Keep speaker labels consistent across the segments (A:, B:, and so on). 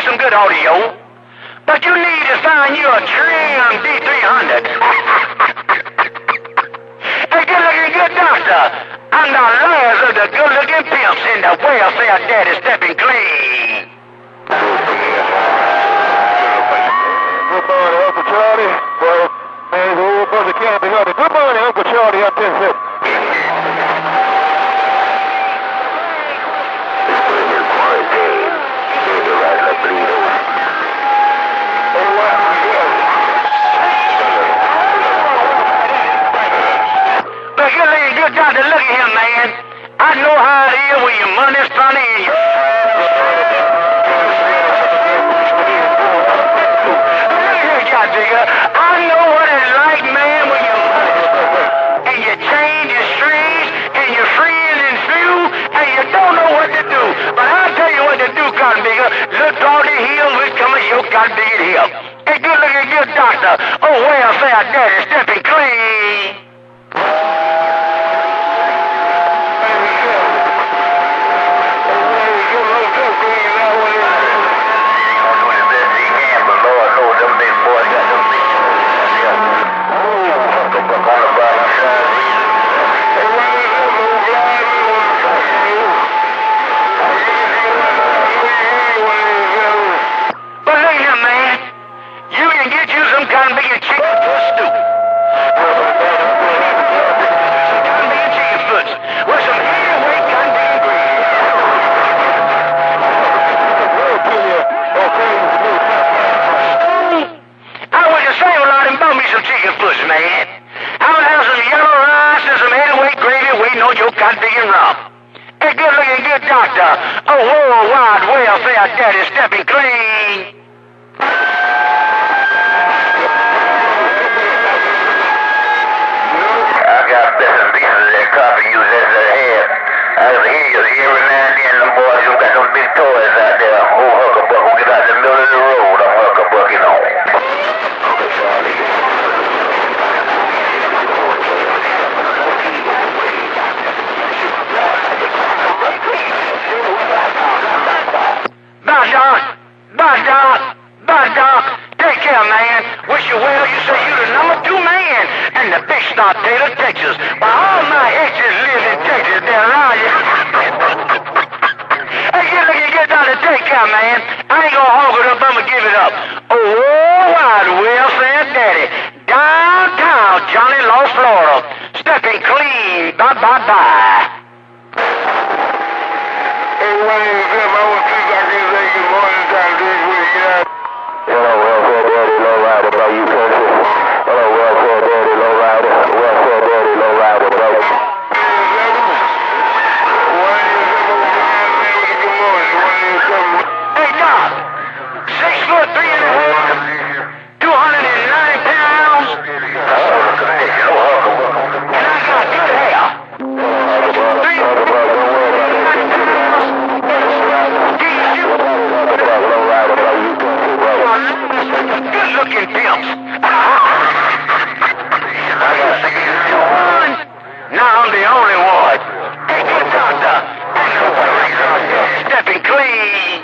A: some good audio. But you need to find you a trim D300. Hey, good-looking good doctor. I'm the last of the good-looking pimps in the welfare daddy stepping clean.
B: Good morning, Uncle Charlie. Well, man, the whole bunch of camping up. Good morning, Uncle Charlie, up in here.
A: Good doctor, look at him, man. I know how it is when your money's funny and you... I know what it's like, man, when you're and you change your strings and you're freeing and few and you don't know what to do. But I'll tell you what to do, Cotton Bigger. Look all the heels will come of your Cotton Bigger heel. Hey, good looking good doctor. Oh, welfare daddy stepping clean. Man, I'm gonna have some yellow rice and some heavyweight gravy waiting on your cotton picking rump. Hey, good looking good doctor. A worldwide welfare daddy stepping clean. I got bits and pieces of that coffee you left in the head. I can hear you every now and then. Them boys who got some big toys out there. Old Huckabuck who get out in the middle of the road. I'm Huckabucking on. Okay, Charlie. Take care, man. Wish you well. You say you the number 2 man in the big star Taylor, Texas. But all my exes live in Texas. They're around you. Hey, get down and take care, man. I ain't gonna hog it up. I'm gonna give it up. Oh, wide welfare daddy. Downtown Johnny Law, Florida. Stepping clean. Bye.
B: Hey, Wayne, I want to see if I can say good morning time to this week, yeah. Hello, welfare daddy, low rider, bro, you country. Hello, welfare daddy, low rider. Welfare daddy, low rider, bro.
A: Hey, Doc. 6 foot 3 and a half. 290 pounds. And I got good hair. 3 good-looking pimps. Now I'm the only one. Hey, good doctor. Stepping clean.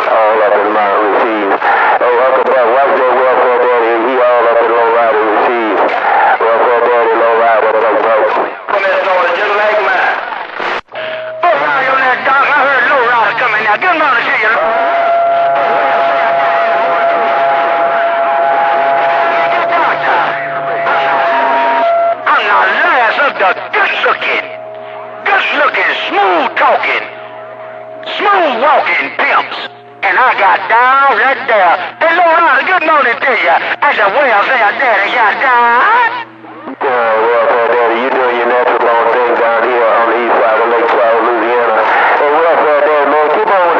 B: All up in my receive. Oh, Huckabuck, watch that welfare daddy. He all up in low rider receive. Welfare daddy, low rider, bro.
A: Come here, Lord, just like mine. Oh, wow, on that dog. I heard low rider coming now. Good morning to you. Doctor, I'm the last of the good-looking, smooth-talking, smooth-walking pimps. And I got down right there. Hey, Lord, good morning to you. As a welfare daddy got down.
B: Welfare daddy, you doing your natural born thing down here on the east side of Lake Charles, Louisiana. Hey, welfare daddy, man, keep on,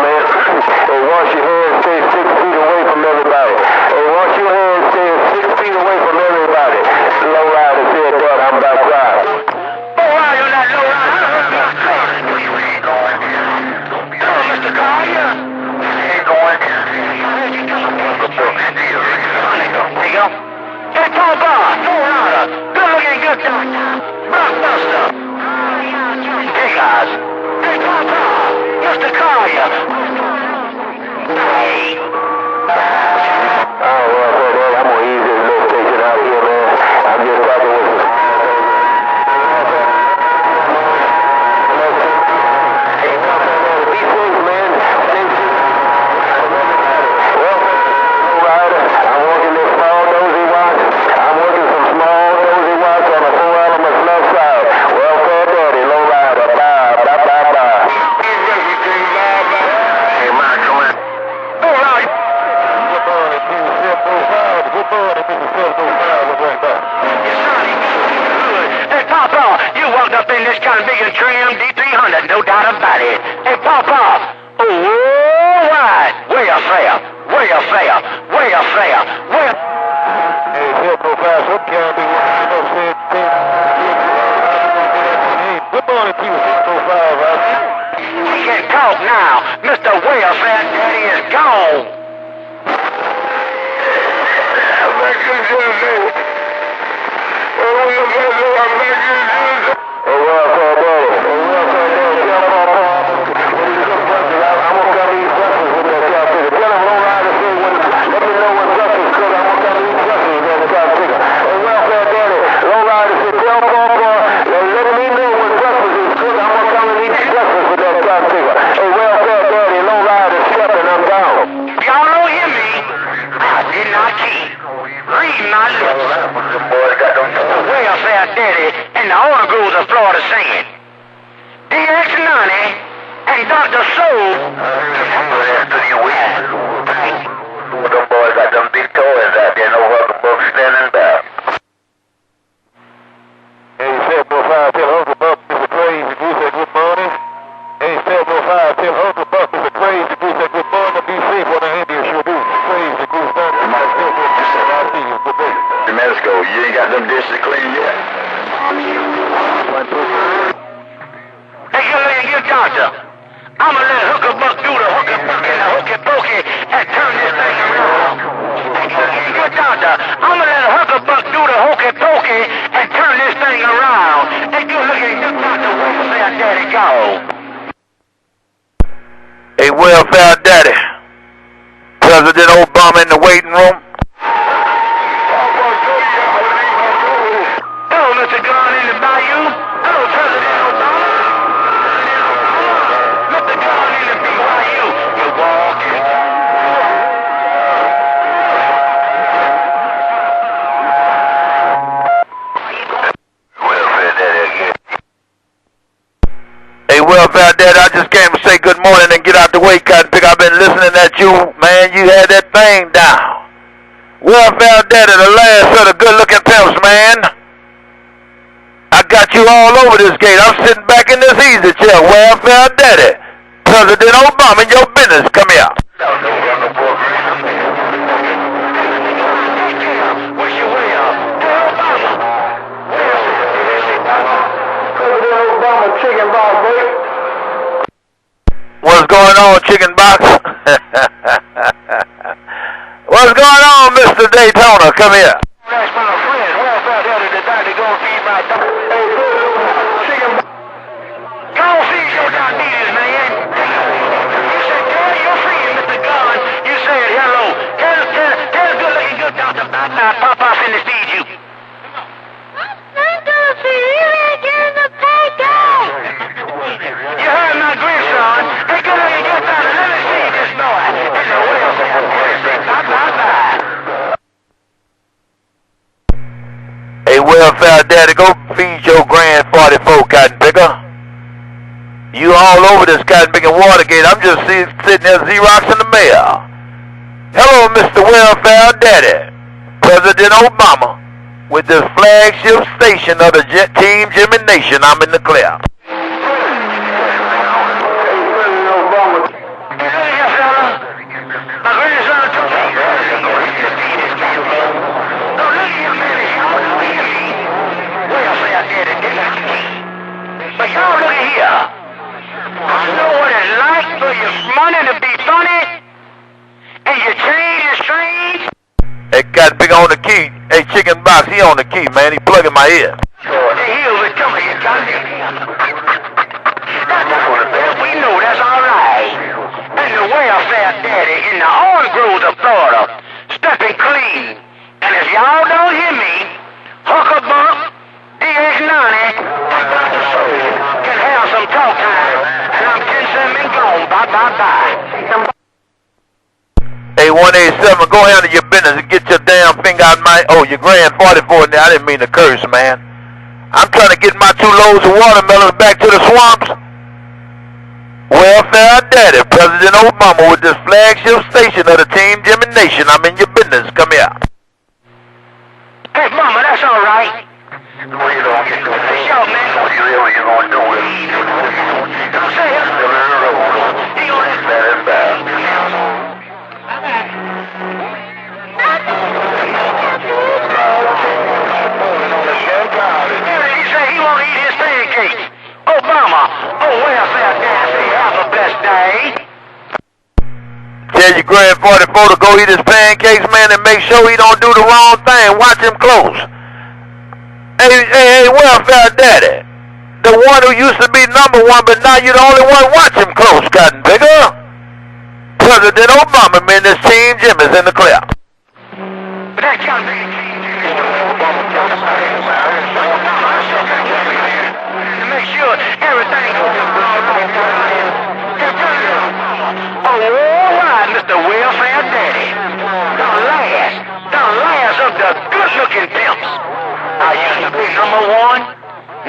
B: man. Hey, wash your hands, stay 6 feet away from everybody. Hey, wash your hands, stay 6 feet away from everybody. Low rider said that, I'm about to cry.
A: Oh, wow, you're not low rider. Hello, Mr. Collier. There you go. Hey, Paul Bob. this kind of big and trim D300, no doubt about it. Hey, Papa. Oh, right. Where you fair? Where you fair? Where you fair? Where?
B: Hey, Hill Profile, what can be good morning to you, Hill Profile, right?
A: We can talk now. Mr. Welfare Daddy is gone. I'm back to Jersey. I'm back to Jersey.
B: Hey, Welfare Daddy. Hey, Welfare Daddy. I'm gonna come eat breakfast with that cow ticker. Tell him Low Rider say let me know when breakfast cooked. I'm gonna come eat breakfast with that cow ticker. Hey, Welfare Daddy. Low Rider say tell Papa let me know when breakfast is cooked. I'm gonna come and eat breakfast with that cow ticker. Hey, Welfare Daddy. Low Rider stepping. I'm down.
A: Y'all don't hear me. I did not keep. Read my lips. Welfare Daddy and the Orange Groves of Florida singing. DX90 and Dr. Soul.
B: Them boys got them big toys out there, no Huckle Buck standing back. Hey, 705, tell Huckle Buck Mr. Crazy Goose said good morning. Hey, 705, tell Huckle Buck Mr. Crazy Goose said good morning. Be safe when I hand you sure do. Crazy Goose, thank you. I'll see you. Good day. Mexico, you ain't got them dishes clean yet.
A: Hey, you doctor. I'ma let Hooker Buck do the hooker buck and the hooky pokey and turn this thing around. Hey, good doctor. I'ma let Hooker Buck do the hokey pokey and turn this thing around. Hey, good looking, good doctor. Welfare Daddy go.
B: Hey, Welfare Daddy. President Obama in the waiting room.
A: Hello, Mr. Gunn in the bayou. Hello, President Obama. Mr. Gunn in the BYU. You're walking.
B: Welfare Daddy again. Hey, Welfare Daddy, I just came to say good morning and get out the way, Cotton Pick. I've been listening at you, man. You had that thing down. Welfare Daddy, the last of the good-looking pimps, man. I got you all over this gate. I'm sitting back in this easy chair. Welfare Daddy. President Obama, your business. Come here.
A: What's your way up? Obama.
B: President Obama, chicken box, baby. What's going on, chicken box? What's going on, Mr. Daytona? Come here.
A: That's my friend. Welfare Daddy decided to go feed my dog. Hey, chicken box. Go feed your diabetes, man. You said, tell your friend, Mr. Gunn. You said hello. Tell a good-looking good doctor about my Papa finna feed you. You heard my grandson. Hey, good-looking good doctor. Let me see this boy. And the welfare daddy. Bye.
B: Hey, Welfare Daddy, go feed your grand 44, Cotton Picker. You all over this Cotton Picking Watergate. I'm just sitting there Xerox in the mail. Hello, Mr. Welfare Daddy. President Obama with this flagship station of the Team Jimmy Nation. I'm in the clear.
A: But y'all look at here. I know what it's like for your money to be funny, and your change is strange.
B: Hey, Cotton Picker on the key. Hey, chicken box, he on the key, man. He plugging my ear.
A: The hills are coming, you got it. We know that's all right. And the welfare daddy in the Orange Groves of Florida, stepping clean. And if y'all don't hear me, Huckle Buck, DX90, and Dr. Soul can have some talk time. And I'm 10-7 and gone. Bye.
B: Hey, 187, go handle your business and get your damn finger out my... Oh, your grand 44 there. I didn't mean to curse, man. I'm trying to get my 2 loads of watermelons back to the swamps. Welfare Daddy, President Obama with this flagship station of the Team Jimmy Nation. I'm in your business. Come here.
A: Hey, Mama, that's all right.
B: What are you doing?
A: Hey, yo, man.
B: What are you going
A: Gates. Obama. Oh, welfare dad, say have a blessed day.
C: Tell your grand 44 to go eat his pancakes, man, and make sure he don't do the wrong thing. Watch him close. Hey, welfare daddy. The one who used to be number one, but now you're the only one. Watch him close, Cotton Picker. President Obama, man, this Team Jim is in the clear.
A: But that can't be to make sure everything goes all right. All right, Mr. Welfare Daddy. The last of the good-looking pimps. I used to be number one.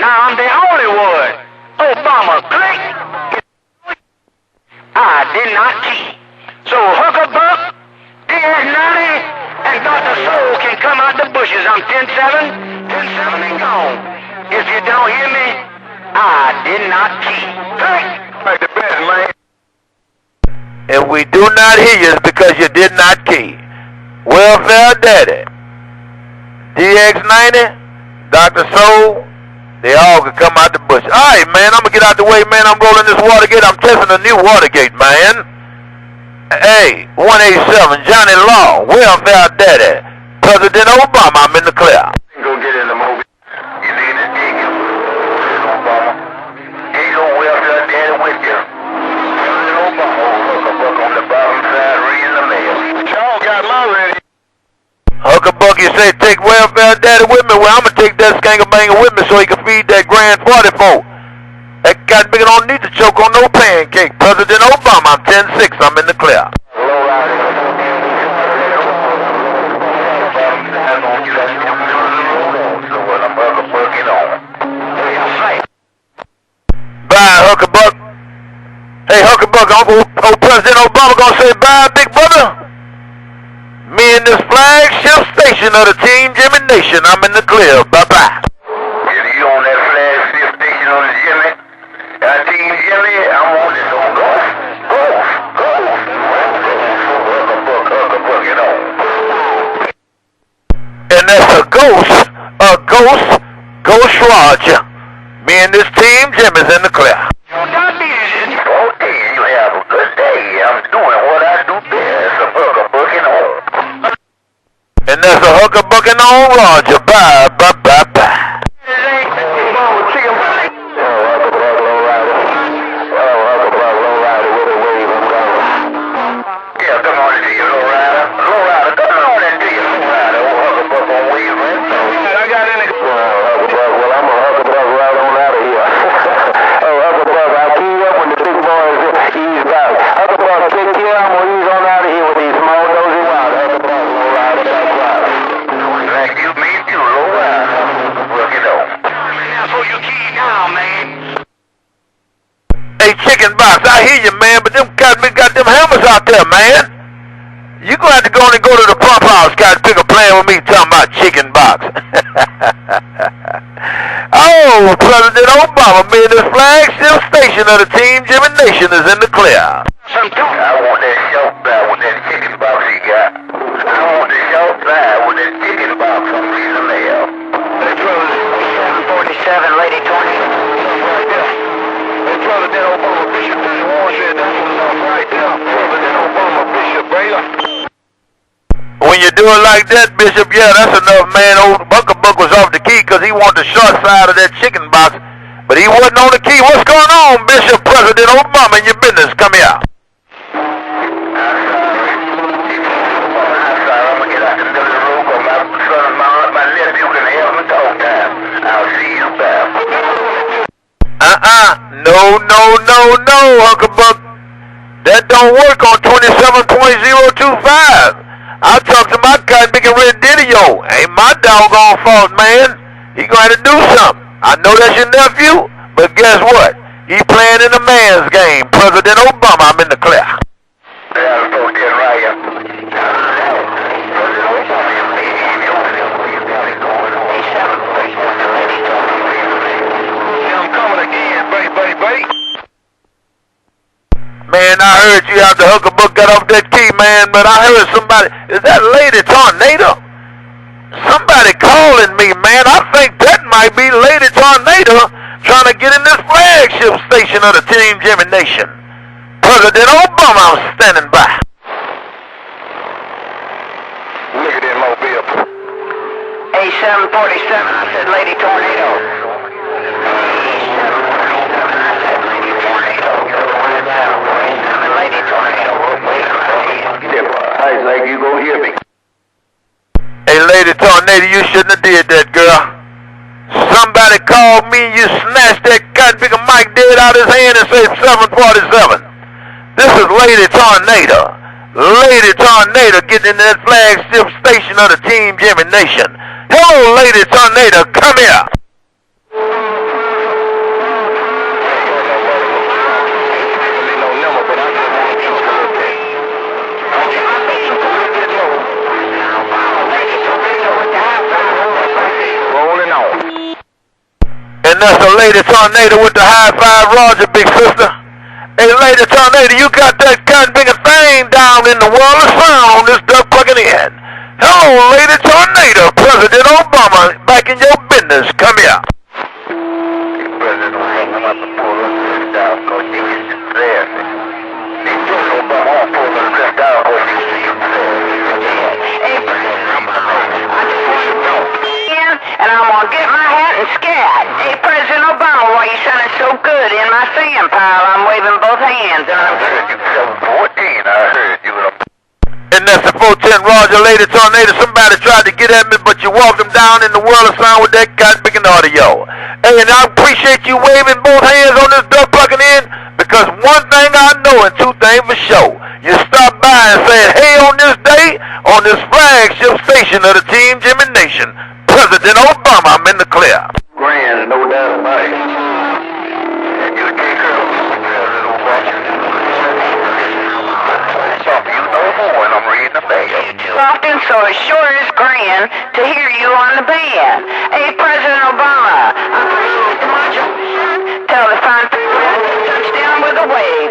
A: Now I'm the only one. Obama, click. I did not cheat. So Huckabuck, DS90, and Dr. Soul can come out the bushes. I'm 10-7 and gone. If you don't hear me, I did not cheat. Click. Like the best, man.
C: If we do not hear you, it's because you did not key. Welfare Daddy, DX90, Dr. Soul, they all can come out the bush. All right, man, I'm going to get out the way, man. I'm rolling this Watergate. I'm testing the new Watergate, man. Hey, 187, Johnny Law, Welfare Daddy, President Obama, I'm in the clear.
B: Go get in the movie. You need to dig him. Obama. Here you go, Welfare Daddy with you. President Obama, Huckabuck on the bottom side, reading the mail. Y'all got my ready.
C: Huckabuck, you say take Welfare Daddy with me? Well, I'm going to take that skanker-banger with me so he can feed that grand 44. That Cotton Picker don't need to choke on no pancake. President Obama, I'm 10-6, I'm in the clear. Bye, Huckabuck. Hey, Huckabuck, old President Obama gonna say bye, big brother? Me and this flagship station of the Team Jimmy Nation, I'm in the clear. Bye-bye.
B: If you on that flagship station on the Jimmy, Team Jimmy, I'm on this on Ghost. Huckabuck, you know.
C: And that's a Ghost Roger. Me and this Team Jimmy's in the clear.
B: Okay, you have a good day. I'm doing what I do best. A Huckabucking home.
C: And that's a Huckabucking on Roger. Bye. Hey, Chicken Box, I hear you, man, but them Cotton got them hammers out there, man. You gonna have to go and go to the pump house, Cotton Picker, playing with me, talking about Chicken Box. Oh, President Obama, me and this flagship station of the Team Jimmy Nation is in the clear.
B: I want that short side with that chicken box he got. I want the short side with that chicken box from Lisa Mail.
A: That's 747, Lady 20. Right there. That's President Obama, Bishop. That's one said that was right there. President Obama, Bishop, Baylor.
C: When you do it like that, Bishop, yeah, that's enough, man. Old Huckabuck was off the key because he wanted the short side of that chicken box, but he wasn't on the key. What's going on, Bishop? President Obama in your business. Come here. No, Huckabuck. That don't work on 27.025. I talked to my Cotton Picker Red Didio. Ain't my doggone fault, man. He gonna have to do something. I know that's your nephew, but guess what? He playing in a man's game. President Obama, I'm in the clear. Man, I heard you out the Huckabuck got off that key, man, but I heard somebody, is that Lady Tornado? Somebody calling me, man. I think that might be Lady Tornado trying to get in this flagship station of the Team Jimmy Nation. President Obama, I'm standing by.
B: Look at that Mobile.
A: A747, I said Lady Tornado. Lady Tornado.
B: Hey, like you gonna hear me?
C: Hey, Lady Tornado, you shouldn't have did that, girl. Somebody called me, you snatched that cotton picker Mike dead out of his hand and said 747. This is Lady Tornado. Lady Tornado getting in that flagship station of the Team Jimmy Nation. Hello, Lady Tornado, come here.
B: Rolling on.
C: And that's a Lady Tornado with the high five, Roger, big sister. Hey, Lady Tornado, you got that cotton bigger thing down in the world of sound on this duck plugging in. Hello, Lady Tornado, President Obama, back in your business. Come here.
B: President Obama, I'm about to pull up this down because you get to there. President Obama, I'm pull up this down because you see him there.
A: Hey, President Obama, I just want to know. And I'm going to get my hat and scat. Hey, President Obama, why you sounding so good in my sand pile? I'm waving both hands and I'm
B: heard you 714, I heard you.
C: And that's the 410 Roger, Lady Tornado. Somebody tried to get at me, but you walked them down in the world of sound with that cotton picking audio. Hey, and I appreciate you waving both hands on this duck plugging in, because one thing I know and two things for sure. You stopped by and said, hey, on this day, on this flagship station of the Team Jimmy Nation, President Obama, I'm in the clear.
B: Grand, no doubt about it. You take care of President Obama. You know more when I'm reading the band.
A: often, so it sure is grand to hear you on the band. Hey, President Obama, tell the fine people touchdown with a wave.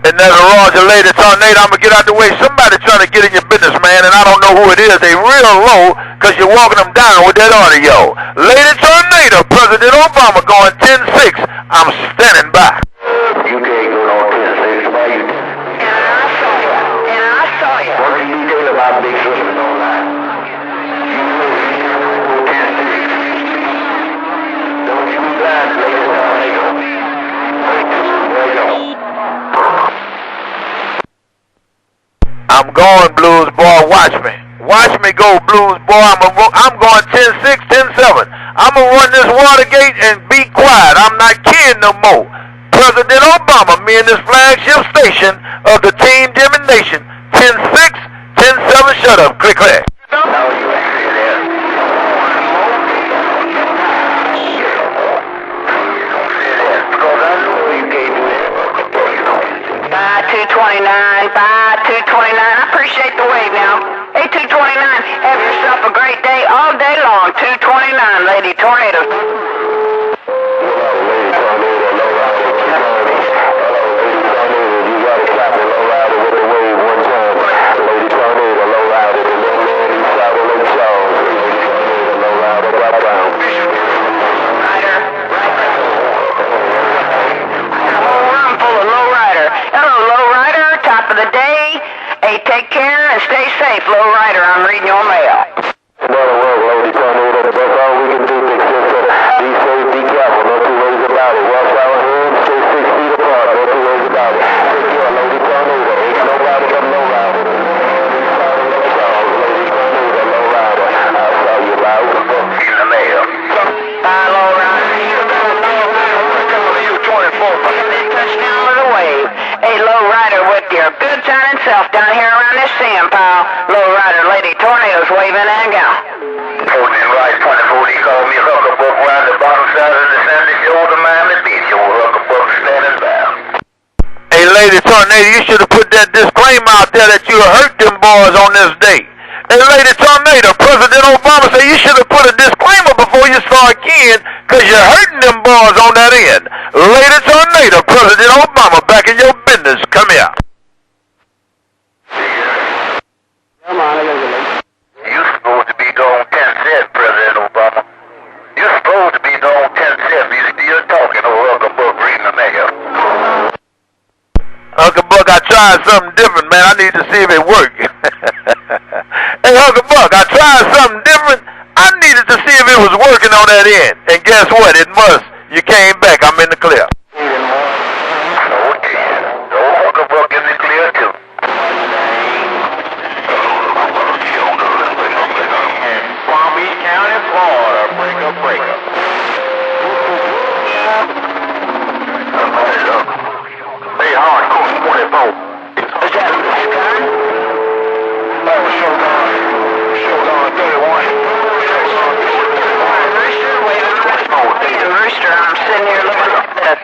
C: And there's a Roger Lady Tornado. I'm going to get out the way. Somebody trying to get in your business, man, and I don't know who it is. They real low because you're walking them down with that audio. Lady Tornado, President Obama going 10-6. I'm standing by.
B: You can't go on 10-6. Why you?
A: And I saw you.
B: What do you tell about big sisters online? Don't you blind, Lady Tornado.
C: I'm going, Blues boy. Watch me. Watch me go, Blues boy. I'm going 10-6, 10-7. I'm going to run this Watergate and be quiet. I'm not kidding no more. President Obama, me in this flagship station of the Team Jimmy Nation. 10-6, 10-7. Shut up. Click, click.
B: No, you ain't see that.
A: 229, 229. I appreciate the wave now. Hey, 229, have yourself a great day all day long. 229, Lady Tornado. Take care and stay safe, lowrider. I'm reading your mail.
B: Another word, Lady Tornado. That's all we can do, big sister. Be safe, be careful. No two ways about it. Wash our hands, stay 6 feet apart. No two ways about it. Take care, Lady Tornado. Ain't nobody but lowrider. Lady Tornado, lowrider. I saw you loud. In the mail.
A: Bye, lowrider.
B: You 24.
A: Touchdown with a wave. Hey, lowrider with your good sounding self down here around this sand pile. Lowrider, Lady Tornado's waving and gone.
B: 14 Rice 24, he called me a Hucklebuck round the bottom side of the Sandy Shoulder, Miami Beach. Your Hucklebuck standing by.
C: Hey, Lady Tornado, you should have put that disclaimer out there that you hurt them boys on this day. Hey, Lady Tornado, President Obama said you should have put a disclaimer before you start again, because you're hurting them boys on that end. Lady Tornado, President Obama, back in your business. Come here.
B: You supposed to be going 10
C: tried something different, man. I need to see if it worked. Hey, Hooker Buck, I tried something different. I needed to see if it was working on that end. And guess what? It must. You came back. I'm in the clear.
B: Okay. So Hooker Buck in the clear too. Palm Beach County, Florida. Breaker. Hey, hardcore 24. Is that Rooster? Oh, Shogun 31.
A: Rooster, I'm sitting here looking at this.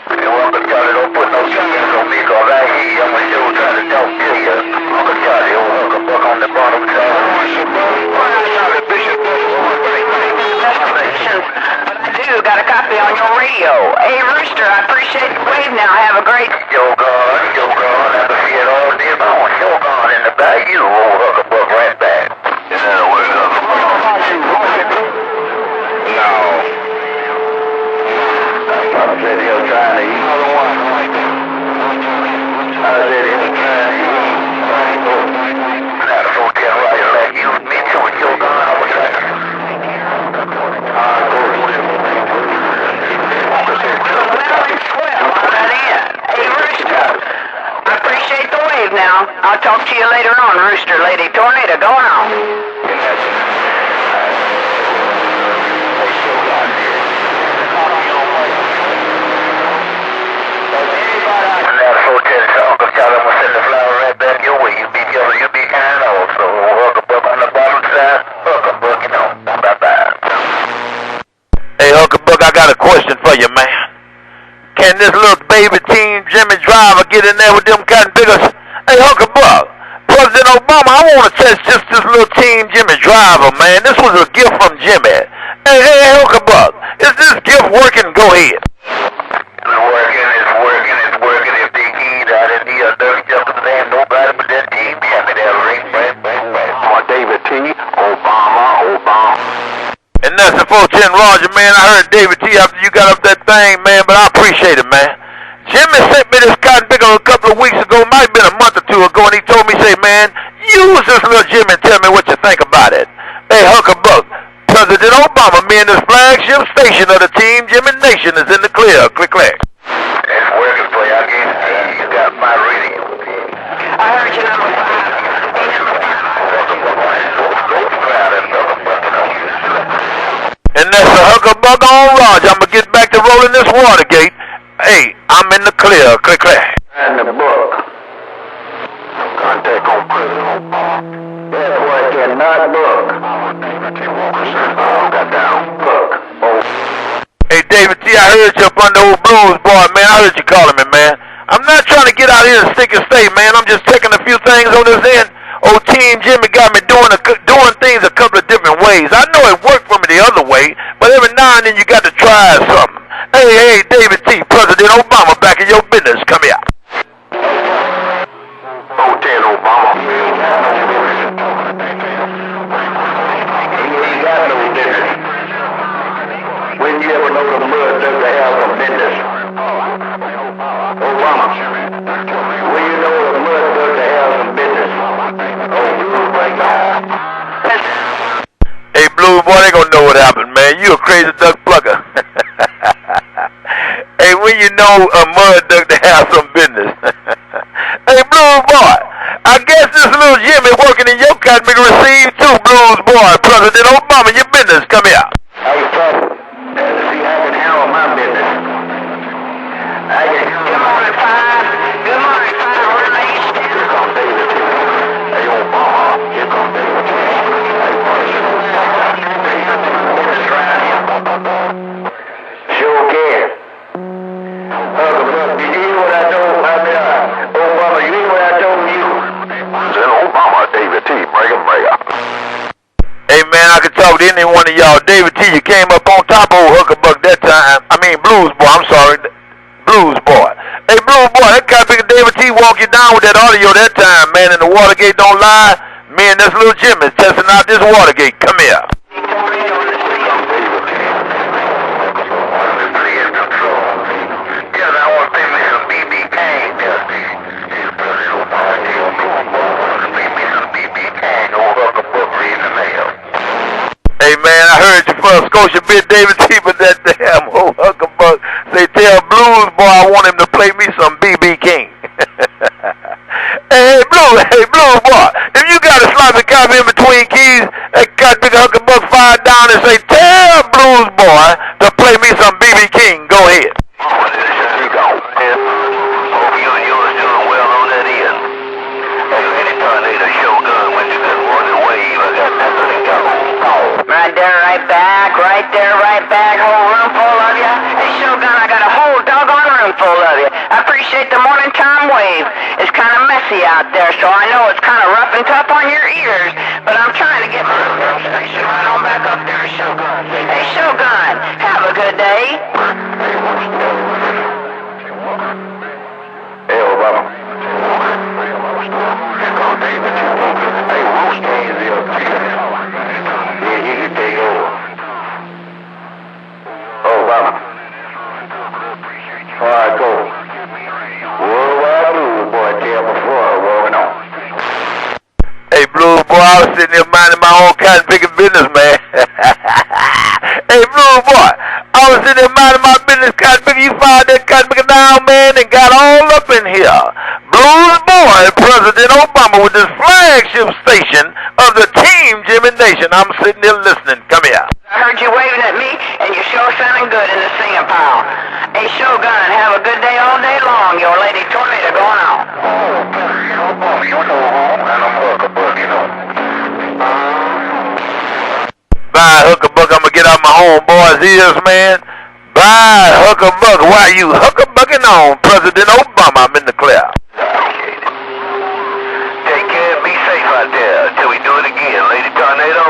B: Hey, Uncle Charlie, don't put no hands on me, cause I hear you. I'm still trying to talk to you. Uncle Charlie, old Hooker Buck on the bottom side.
A: But I do got a copy on your radio. Hey, Rooster, I appreciate the wave now. Have a great...
B: Shogun, I can see it all day long. Shogun in the back, you old Hooker Buck right back. Is that a word of No. I said he was trying to eat. I said he was trying to eat. Now the 410 right like you, me too, Shogun. I was trying to...
A: Hey, Rooster, I appreciate the wave now. I'll talk to you later on, Rooster. Lady Tornado, going on.
B: Now the 410 Uncle Charlie, I'm gonna send the flower right back your way. You be careful, you be kind also. Hooker Buck on the bottom side. Hooker Buck, you know. Bye-bye.
C: Hey, Hooker Buck, I got a question for you, man. Can this little baby Team Jimmy driver get in there with them cotton pickers? Hey, Hooker Buck, President Obama, I want to test just this little Team Jimmy driver, man. This was a gift from Jimmy. Hey, Hooker Buck, is this gift working? Go ahead.
B: It's working. If they need out in the other stuff, there ain't nobody but that Team Jimmy. They'll ring, bang. David T. Obama.
C: And that's the 410 Roger, man. I heard David T after you got up that thing, man, but I appreciate it, man. Jimmy sent me this cotton picker a couple of weeks ago, might have been a month or two ago, and he told me, say, man, use this little Jimmy and tell me what you think about it. Hey, Hooker Buck, President Obama, me and this flagship station of the Team Jimmy Nation is in the clear. Click.
B: It's working for you. I guess you got my radio.
A: I heard you number 5.
C: And that's the Hooker Buck on Roger. I'm going to get back to rolling this Watergate. Hey, I'm in the clear. Click.
B: And the book. Contact on President Obama. That boy cannot book. Got down. Book.
C: Hey, David T, I heard you up on the old Blues boy, man. I heard you calling me, man. I'm not trying to get out here and stick and stay, man. I'm just checking a few things on this end. Old Team Jimmy got me doing things a couple of different ways. I know it worked for me the other way, but every now and then you got to try something. Hey, David T, President Obama, back in your business. Come here.
B: 410 Obama. He ain't got no business. When you ever know the mud does they have some business? Obama. When you know the mud does they have some business?
C: Hey, Blue boy, they gonna know what happened, man. You a crazy duck plucker. Hey, when you know a mud duck to have some business. Hey, Blues boy, I guess this little Jimmy working in your category received too, Blues boy. President Obama, your business. Come here.
B: Hey, President. See, I can handle my business.
A: Good morning, 5. Good morning, 5. We're late.
B: Here comes David. Hey, Obama. Here comes David. Sure can. Did you hear what I told Obama? You hear what I told you? Then Obama, David T. Bring him.
C: Hey, man, I could talk to any one of y'all. David T, you came up on top of old Hooker Buck that time. I mean, Blues boy, I'm sorry. Blues boy. Hey, Blues boy, that copy of David T walk you down with that audio that time, man, and the Watergate don't lie. Me and this little Jimmy testing out this Watergate. Come here. for Scotia Bit David T, but that damn old Hucklebuck say, tell Blues boy I want him to play me some B.B. King. Hey, Blues boy, if you got a sloppy copy in between keys, that got big Hucklebuck fire down and say, tell Blues boy to play me some B.B. King. Go ahead.
A: Right there, right back, whole room full of you. Hey, Shogun, I got a whole doggone room full of you. I appreciate the morning time wave. It's kind of messy out there, so I know it's kind of rough and tough on your ears, but I'm trying to get my little station right on back up there, Shogun. Hey, Shogun, have a good day.
B: Hey, Obama. Hey, Roast Game's here. Yeah, you can take over. Obama. All right, go. Worldwide boy, tell before walking on.
C: Hey, Blues boy, I was sitting there minding my own kind of bigger business, man. Hey, Blues boy, I was sitting there minding my business, kind of bigger. You fired that kind of bigger down, man, and got all up in here. Blues boy, President Obama with this flagship station of the Team Jimmy Nation. I'm sitting there listening. Come here.
A: I heard you waving at me, and you're sure sounding good in the singing pile. Hey, Shogun, have a good day all day long. Your Lady Tornado going on.
B: You know, and I'm Hucklebuck, you know.
C: Bye, Hucklebuck. I'm going to get out my homeboy's ears, man. Bye, Hucklebuck. Why you Hucklebucking on President Obama? I'm in the clear.
B: Take care, be safe out there until we do it again, Lady Tornado.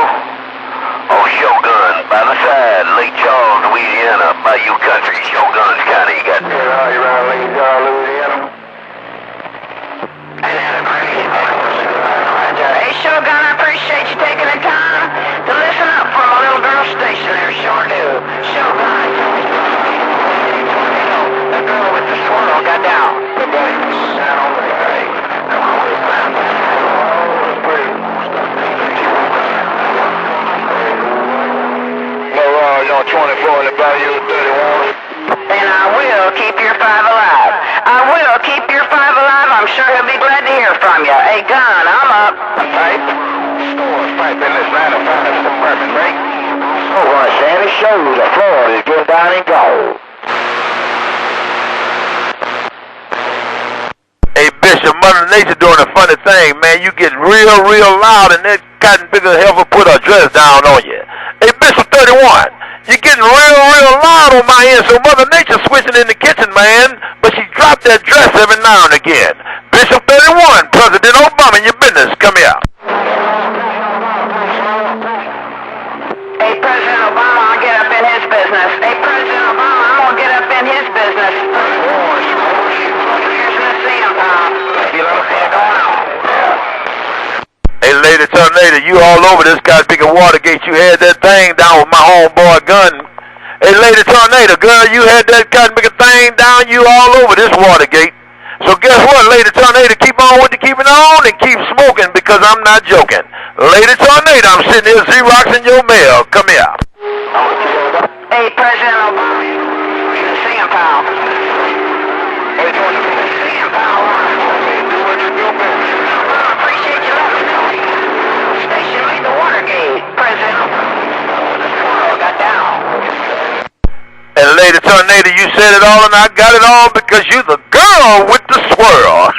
B: Oh, Shogun, by the side, Lake Charles, Louisiana, Bayou Country, Shogun's County. You got that all around Lake Charles, Louisiana?
A: Hey, Shogun, I appreciate you taking the time to listen up for my little girl station there. Sure do. Shogun. The girl with the swirl got down. The boy sat on the right.
B: No, 24 in the Bayou 31.
A: And I will keep your five alive. I will keep your five alive. I'm sure he'll be glad to hear from you. Hey, Gun, I'm up.
B: Pipe? Store's pipe in this line of finance department, right? So what, Sandy? Shows the floor is getting down and gold.
C: Hey, Bishop, Mother Nature doing a funny thing, man. You get real loud, and that cotton bigger helper put a dress down on you. Hey, Bishop 31. You're getting real loud on my end, so Mother Nature switching in the kitchen, man. But she dropped that dress every now and again. Bishop 31, President Obama, in your business. Come here.
A: Hey, President Obama, I'll get up in his business. Hey, President Obama, I'm going to get up in his business. Here's the same, pal.
C: Hey, Lady Tornado, you all over this guy's big Watergate. You had that thing down with my homeboy Gun. Hey, Lady Tornado, girl, you had that cotton big thing down. You all over this Watergate. So guess what, Lady Tornado? Keep on with the keeping on and keep smoking because I'm not joking. Lady Tornado, I'm sitting here Xeroxing your mail. Come here.
A: Hey, President Obama. Singing, pal. Hey, singing, pal. I appreciate you letting me know. Station made the Watergate, President. The swirl got down.
C: And Lady Tornado, you said it all and I got it all because you the girl with the swirl.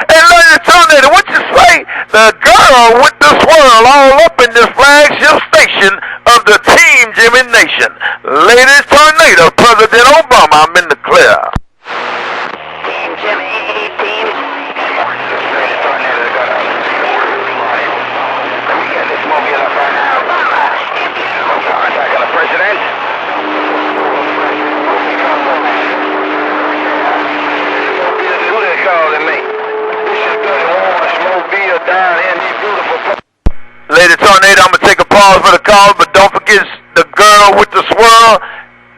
C: Hey, Lady Tornado, what you say? The girl with the swirl all up in this flagship station of the Team Jimmy Nation. Lady Tornado, President Obama, I'm in the clear.
A: Team Jimmy, Team.
B: President? Who they calling me? Bishop 31, Mobile down in these beautiful places.
C: Lady Tornado, I'm going to take a pause for the call, but don't forget the girl with the swirl.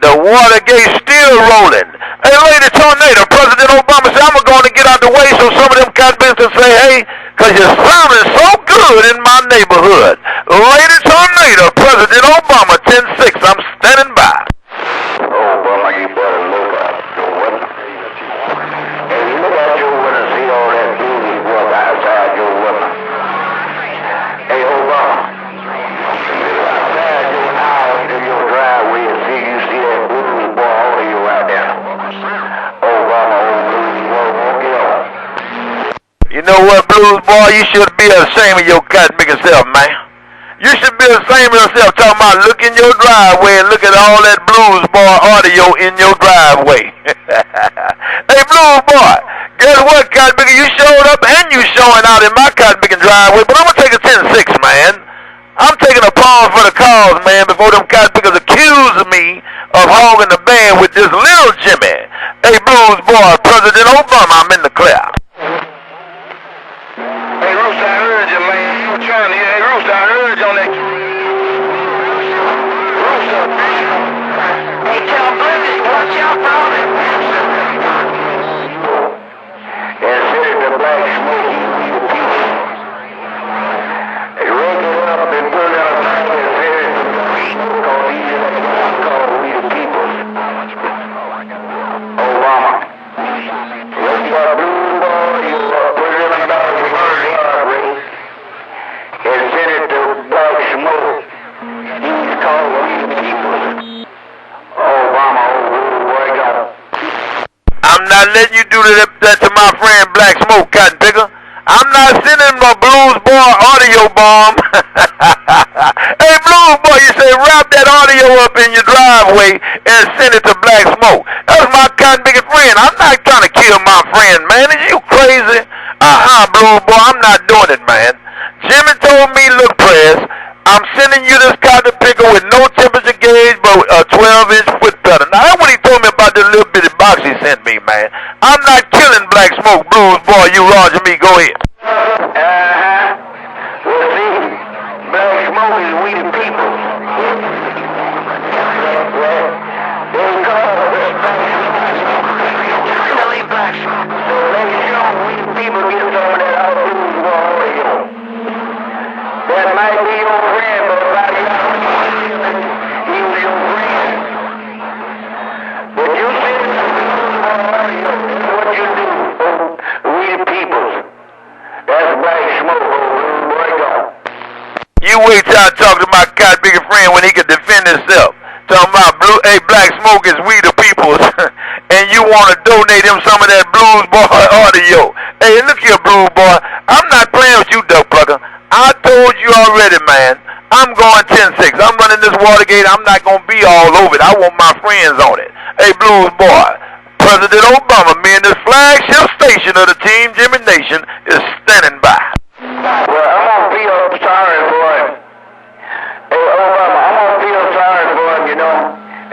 C: The Watergate still rolling. Hey, Lady Tornado, President Obama said, I'm going to get out the way so some of them cotton can say, hey, because you're sounding so good. good in my neighborhood. Lady Tornado, President Obama, 10-6. I'm standing by.
B: Obama, you better look up your weapon. And you look at your weapon and see all that beauty was outside your weapon. Hey, Obama, look outside your house in your driveway and see that blues boy over you right there. Obama, old blues boy, won't get on.
C: You know what, Blues Boy? You should be ashamed of your cosmic self, man. You should be ashamed of yourself talking about look in your driveway and look at all that Blues Boy audio in your driveway. Hey, Blues Boy, guess what, Cosmic? You showed up and you showing out in my Cosmic driveway, but I'm going to take a 10-6, man. I'm taking a pause for the cause, man, before them Cosmickers accuse me of hogging the band with this little Jimmy. Hey, Blues Boy, President Obama, I'm in the clear.
A: Hey, Rooster, I heard you, man. You were trying to hear. Hey, Rooster, I heard you on that. Rooster. Hey, tell Blitzy, watch out, bro.
B: And Senator Black Smoke, the people. They rake it up and put it out of the Senator called We the People. Obama. Look for a blue boy, you put it in the and Senator Black Smoke, he's called We the People. Obama, wake up.
C: I'm not letting you do that to my friend Black Smoke, Cotton Picker. I'm not sending my Blues Boy audio bomb. Hey, Blues Boy, you say wrap that audio up in your driveway and send it to Black Smoke. That's my Cotton Picker friend. I'm not trying to kill my friend, man. Is you crazy? Blues Boy, I'm not doing it, man. Jimmy told me, look, Press, I'm sending you this Cotton Picker with no temperature gauge, but a 12-inch foot pedal. Now, that's what he told me about the little bitty box he sent me, man. I'm not killing Black Smoke, Blues Boy. You Roger me, go ahead.
B: Well, see, Black Smoke is We the People. They call
A: Finally, Black Smoke.
B: so make sure We the People get some of that other blues boy audio. That might be your friend, but right now, he was your friend. But you said what you do. We the People. That's Black Smoke. Break on.
C: You wait till I talk to my Cotton Picker friend when he can defend himself. Talking about Black Smoke is We the People, and you want to donate him some of that Blues Boy audio. Hey, look here, Blues Boy. I'm not playing with you, Duck Plucker. I told you already, man. I'm going 10-6. I'm running this Watergate. I'm not going to be all over it. I want my friends on it. Hey, Blues Boy, President Obama, me and this flagship station of the Team Jimmy Nation is standing by.
B: Well, I'm going to feel sorry for him. Hey, Obama, I'm going to feel sorry for him, you know,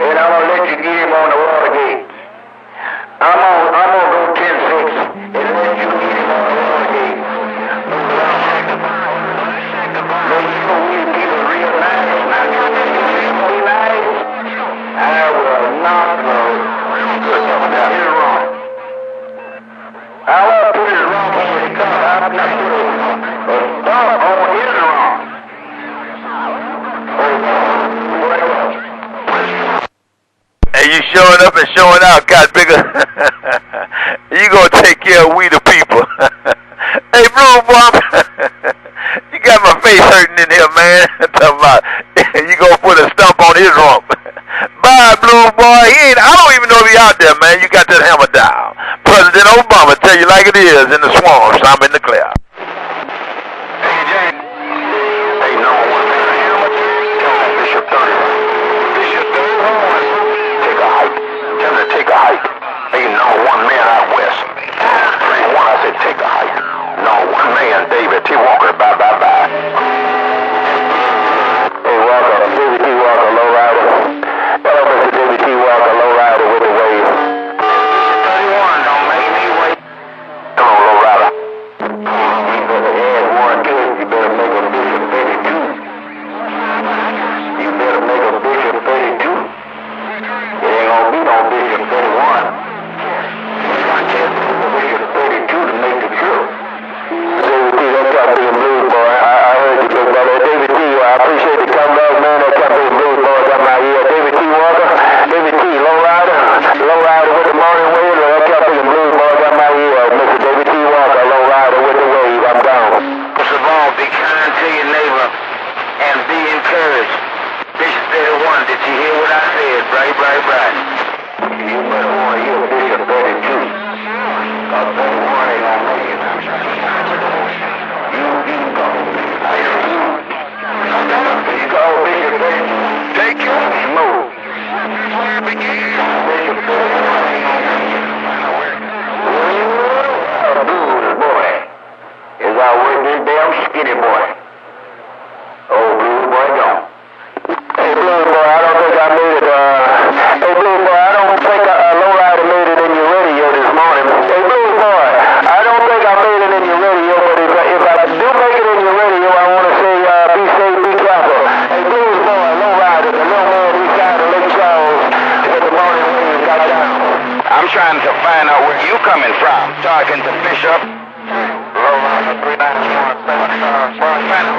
B: and I'm going to let you get him on the Watergate. I'm going to go 10-6 and let you get him on the Watergate. Make sure we people real nice. Real nice. I will not go. That is wrong. I will put it wrong when it comes. I'm not putting it wrong. But stop on it wrong.
C: Hey, you showing up and showing out, Cotton Picker. You gonna take care of We the People. Hey, Blue Boy, you got my face hurting in here, man. Talking about you gonna put a stump on his rump. Bye, Blue Boy. I don't even know if he out there, man. You got that hammer down. President Obama tell you like it is in the swamps. I'm in the clear.
B: Hey, Jay. Hey, no one man. Tell that Bishop 30. Bishop 30. Take a hike. Tell him to take a hike. Ain't no one man out west. 3-1, I said take a hike. No one man, David T. Walker. Bye. Hey, Walker. David T. Walker, lowrider. Hello, Mr. David T. Walker, lowrider with the wave. 31, don't make me wait. Hello, lowrider. Any boy. Oh, Blue Boy gone. Hey, Blue Boy, I don't think I made it. Hey, Blue Boy, I don't think Lowrider made it in your radio this morning. Hey, Blue Boy, I don't think I made it in your radio, but if I do make it in your radio, I want to say be safe, be careful. Hey, Blue Boy, Lowrider, the little man east side of Lake Charles, with the morning rain got down. I'm trying to find out where you coming from. Talking to Bishop. Lowrider 391. Trying to